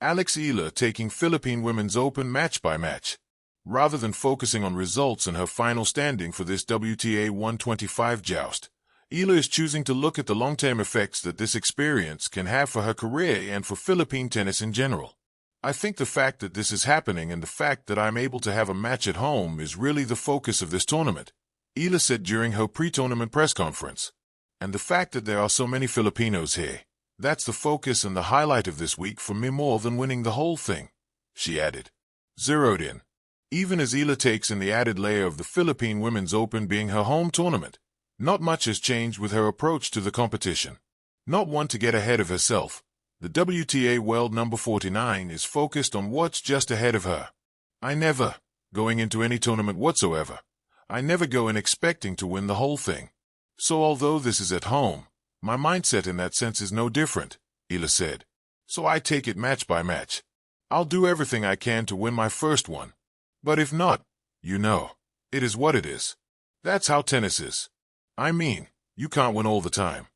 Eala taking Philippine Women's Open match by match. Rather than focusing on results and her final standing for this WTA 125 joust, Eala is choosing to look at the long-term effects that this experience can have for her career and for Philippine tennis in general. I think the fact that this is happening and the fact that I'm able to have a match at home is really the focus of this tournament, Eala said during her pre-tournament press conference. And the fact that there are so many Filipinos here, that's the focus and the highlight of this week for me more than winning the whole thing, she added. Zeroed in. Even as Eala takes in the added layer of the Philippine Women's Open being her home tournament, not much has changed with her approach to the competition. Not one to get ahead of herself. The WTA World number 49 is focused on what's just ahead of her. I never, going into any tournament whatsoever, I never go in expecting to win the whole thing. So although this is at home, my mindset in that sense is no different, Eala said. So I take it match by match. I'll do everything I can to win my first one. But if not, you know, it is what it is. That's how tennis is. I mean, you can't win all the time.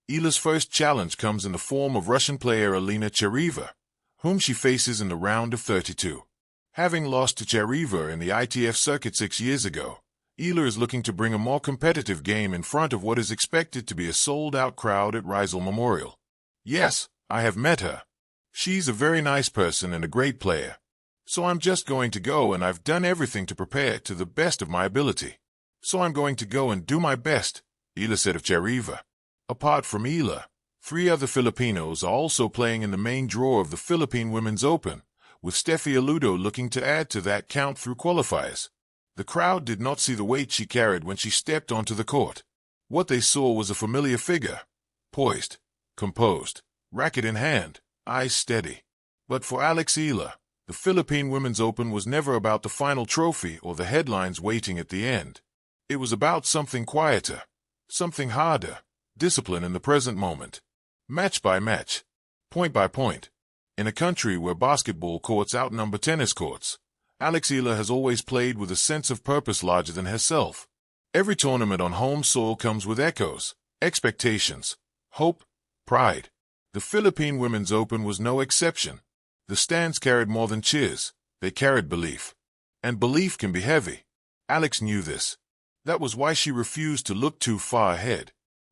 Eala's first challenge comes in the form of Russian player Elena Chereva, whom she faces in the round of 32. Having lost to Chereva in the ITF circuit 6 years ago, Eala is looking to bring a more competitive game in front of what is expected to be a sold-out crowd at Rizal Memorial. Yes, I have met her. She's a very nice person and a great player. So I'm just going to go and I've done everything to prepare to the best of my ability. So I'm going to go and do my best, Eala said of Chereva. Apart from Eala, 3 other Filipinos are also playing in the main draw of the Philippine Women's Open, with Steffi Aludo looking to add to that count through qualifiers. The crowd did not see the weight she carried when she stepped onto the court. What they saw was a familiar figure, poised, composed, racket in hand, eyes steady. But for Eala, the Philippine Women's Open was never about the final trophy or the headlines waiting at the end. It was about something quieter, something harder, discipline in the present moment. Match by match, point by point. In a country where basketball courts outnumber tennis courts, Eala has always played with a sense of purpose larger than herself. Every tournament on home soil comes with echoes, expectations, hope, pride. The Philippine Women's Open was no exception. The stands carried more than cheers, they carried belief. And belief can be heavy. Alex knew this. That was why she refused to look too far ahead.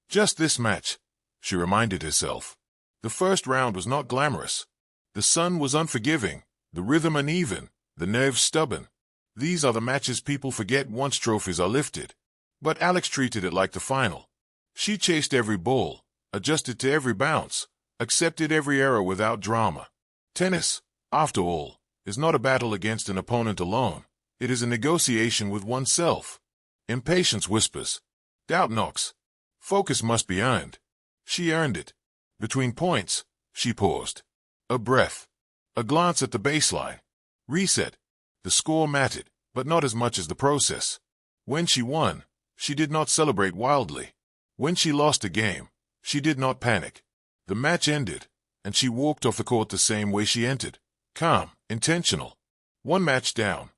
Just this match, she reminded herself. The first round was not glamorous. The sun was unforgiving, the rhythm uneven, the nerves stubborn. These are the matches people forget once trophies are lifted. But Alex treated it like the final. She chased every ball, adjusted to every bounce, accepted every error without drama. Tennis, after all, is not a battle against an opponent alone. It is a negotiation with oneself. Impatience whispers. Doubt knocks. Focus must be earned. She earned it. Between points, she paused. A breath. A glance at the baseline. Reset. The score mattered, but not as much as the process. When she won, she did not celebrate wildly. When she lost a game, she did not panic. The match ended, and she walked off the court the same way she entered. Calm, intentional. One match down.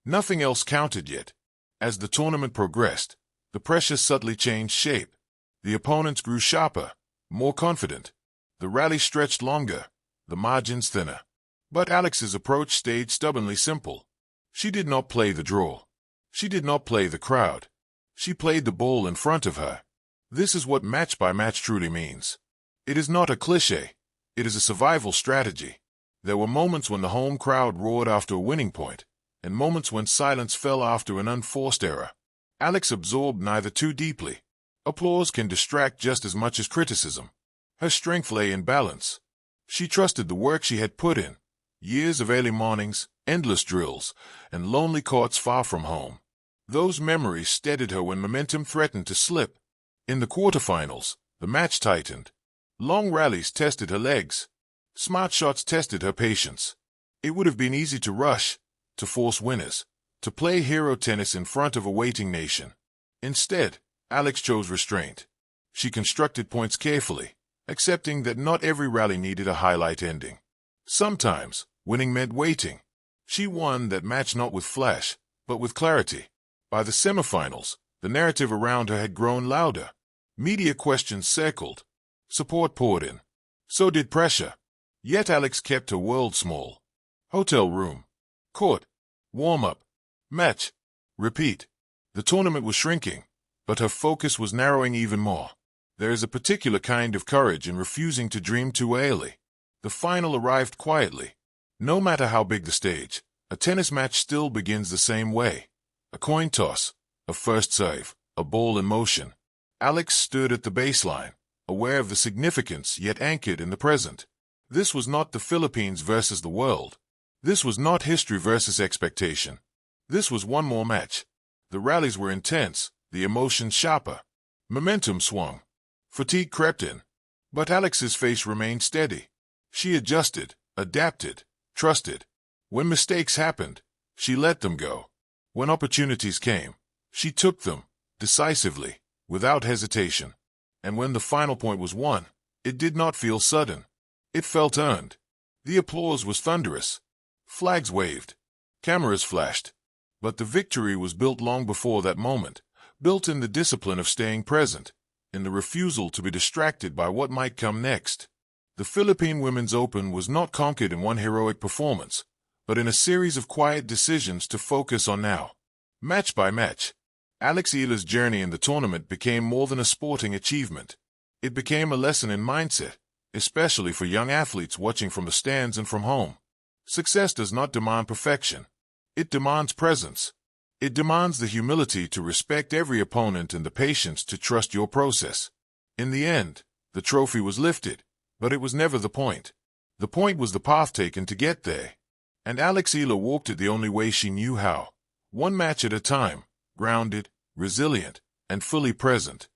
Nothing else counted yet. As the tournament progressed, the pressure subtly changed shape. The opponents grew sharper, more confident. The rally stretched longer, the margins thinner. But Alex's approach stayed stubbornly simple. She did not play the draw. She did not play the crowd. She played the ball in front of her. This is what match by match truly means. It is not a cliché. It is a survival strategy. There were moments when the home crowd roared after a winning point, and moments when silence fell after an unforced error. Alex absorbed neither too deeply. Applause can distract just as much as criticism. Her strength lay in balance. She trusted the work she had put in. Years of early mornings, endless drills, and lonely courts far from home. Those memories steadied her when momentum threatened to slip. In the quarterfinals, the match tightened. Long rallies tested her legs. Smart shots tested her patience. It would have been easy to rush, to force winners, to play hero tennis in front of a waiting nation. Instead, Alex chose restraint. She constructed points carefully, accepting that not every rally needed a highlight ending. Sometimes, winning meant waiting. She won that match not with flash, but with clarity. By the semifinals, the narrative around her had grown louder. Media questions circled. Support poured in. So did pressure. Yet Alex kept her world small. Hotel room. Court. Warm-up. Match. Repeat. The tournament was shrinking, but her focus was narrowing even more. There is a particular kind of courage in refusing to dream too early. The final arrived quietly. No matter how big the stage, a tennis match still begins the same way. A coin toss, a first serve, a ball in motion. Alex stood at the baseline, aware of the significance yet anchored in the present. This was not the Philippines versus the world. This was not history versus expectation. This was one more match. The rallies were intense, the emotions sharper. Momentum swung. Fatigue crept in. But Alex's face remained steady. She adjusted, adapted, trusted. When mistakes happened, she let them go. When opportunities came, she took them, decisively, without hesitation. And when the final point was won, it did not feel sudden. It felt earned. The applause was thunderous. Flags waved. Cameras flashed. But the victory was built long before that moment, built in the discipline of staying present, in the refusal to be distracted by what might come next. The Philippine Women's Open was not conquered in one heroic performance, but in a series of quiet decisions to focus on now. Match by match, Eala's journey in the tournament became more than a sporting achievement. It became a lesson in mindset, especially for young athletes watching from the stands and from home. Success does not demand perfection. It demands presence. It demands the humility to respect every opponent and the patience to trust your process. In the end, the trophy was lifted, but it was never the point. The point was the path taken to get there. And Eala walked it the only way she knew how. One match at a time, grounded, resilient, and fully present.